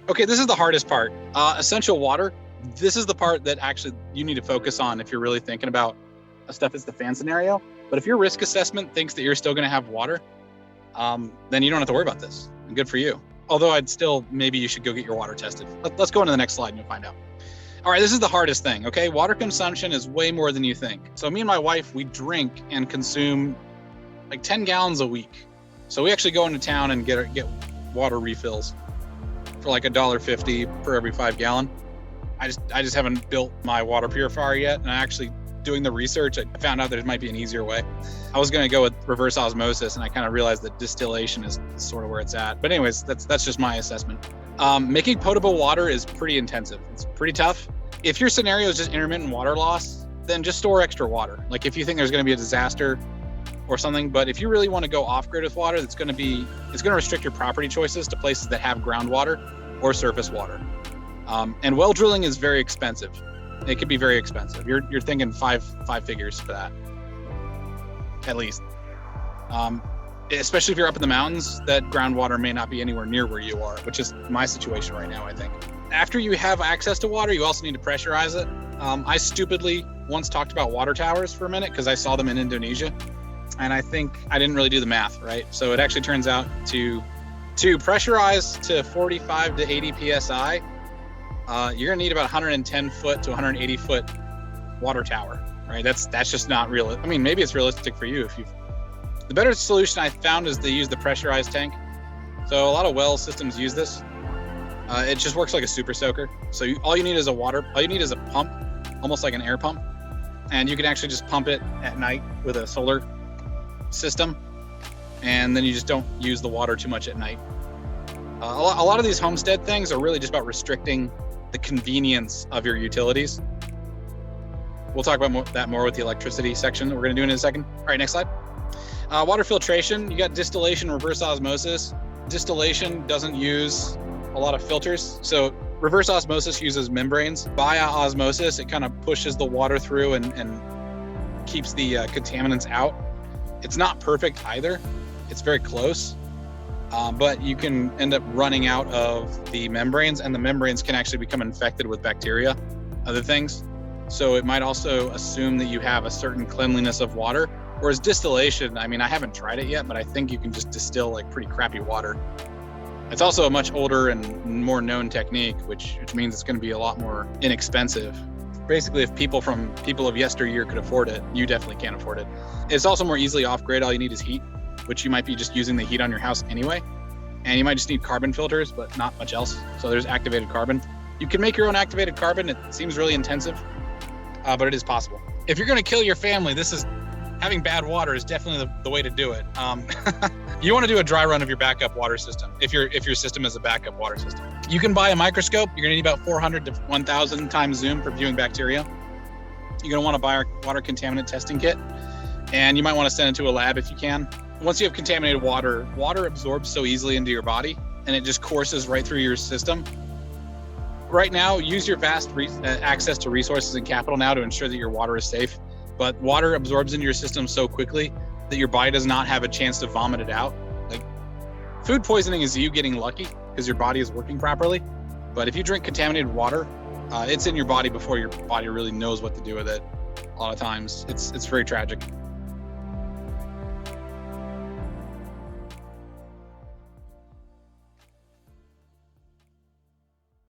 Okay, this is the hardest part. Essential water. This is the part that actually you need to focus on if you're really thinking about a stuff as the fan scenario. But if your risk assessment thinks that you're still going to have water, then you don't have to worry about this. And good for you. Although I'd still, maybe you should go get your water tested. Let's go into the next slide and you'll find out. All right, this is the hardest thing, okay? Water consumption is way more than you think. So me and my wife, we drink and consume like 10 gallons a week. So we actually go into town and get water refills for like $1.50 per every 5 gallon. I just haven't built my water purifier yet, and actually doing the research, I found out there might be an easier way. I was going to go with reverse osmosis, and I kind of realized that distillation is sort of where it's at. But anyways, that's just my assessment. Making potable water is pretty intensive. It's pretty tough. If your scenario is just intermittent water loss, then just store extra water. Like if you think there's going to be a disaster or something, but if you really want to go off grid with water, it's going to restrict your property choices to places that have groundwater or surface water. And well drilling is very expensive. It could be very expensive. You're thinking five figures for that, at least. Especially if you're up in the mountains, that groundwater may not be anywhere near where you are, which is my situation right now, I think. After you have access to water, you also need to pressurize it. I stupidly once talked about water towers for a minute because I saw them in Indonesia, and I think I didn't really do the math right. So it actually turns out to pressurize to 45 to 80 psi, you're gonna need about 110 foot to 180 foot water tower, right? That's just not real. I mean, maybe it's realistic for you if you've. The better solution I found is they use the pressurized tank. So a lot of well systems use this. It just works like a super soaker. So all you need is a pump, almost like an air pump, and you can actually just pump it at night with a solar system, and then you just don't use the water too much at night. A lot of these homestead things are really just about restricting the convenience of your utilities. We'll talk about that more with the electricity section that we're going to do in a second. All right, next slide. Water filtration, you got distillation, reverse osmosis. Distillation doesn't use a lot of filters. So reverse osmosis uses membranes. Via osmosis, it kind of pushes the water through and keeps the contaminants out. It's not perfect either. It's very close. But you can end up running out of the membranes, and the membranes can actually become infected with bacteria, other things. So it might also assume that you have a certain cleanliness of water. Whereas distillation, I mean, I haven't tried it yet, but I think you can just distill like pretty crappy water. It's also a much older and more known technique, which means it's going to be a lot more inexpensive. Basically, if people of yesteryear could afford it, you definitely can't afford it. It's also more easily off-grid. All you need is heat, which you might be just using the heat on your house anyway. And you might just need carbon filters, but not much else. So there's activated carbon. You can make your own activated carbon. It seems really intensive, but it is possible. If you're going to kill your family, having bad water is definitely the way to do it. You want to do a dry run of your backup water system if your system is a backup water system. You can buy a microscope. You're going to need about 400 to 1,000 times zoom for viewing bacteria. You're going to want to buy our water contaminant testing kit, and you might want to send it to a lab if you can. Once you have contaminated water, water absorbs so easily into your body, and it just courses right through your system. Right now, use your vast access to resources and capital now to ensure that your water is safe. But water absorbs into your system so quickly that your body does not have a chance to vomit it out. Like, food poisoning is you getting lucky because your body is working properly. But if you drink contaminated water, it's in your body before your body really knows what to do with it. A lot of times, it's very tragic.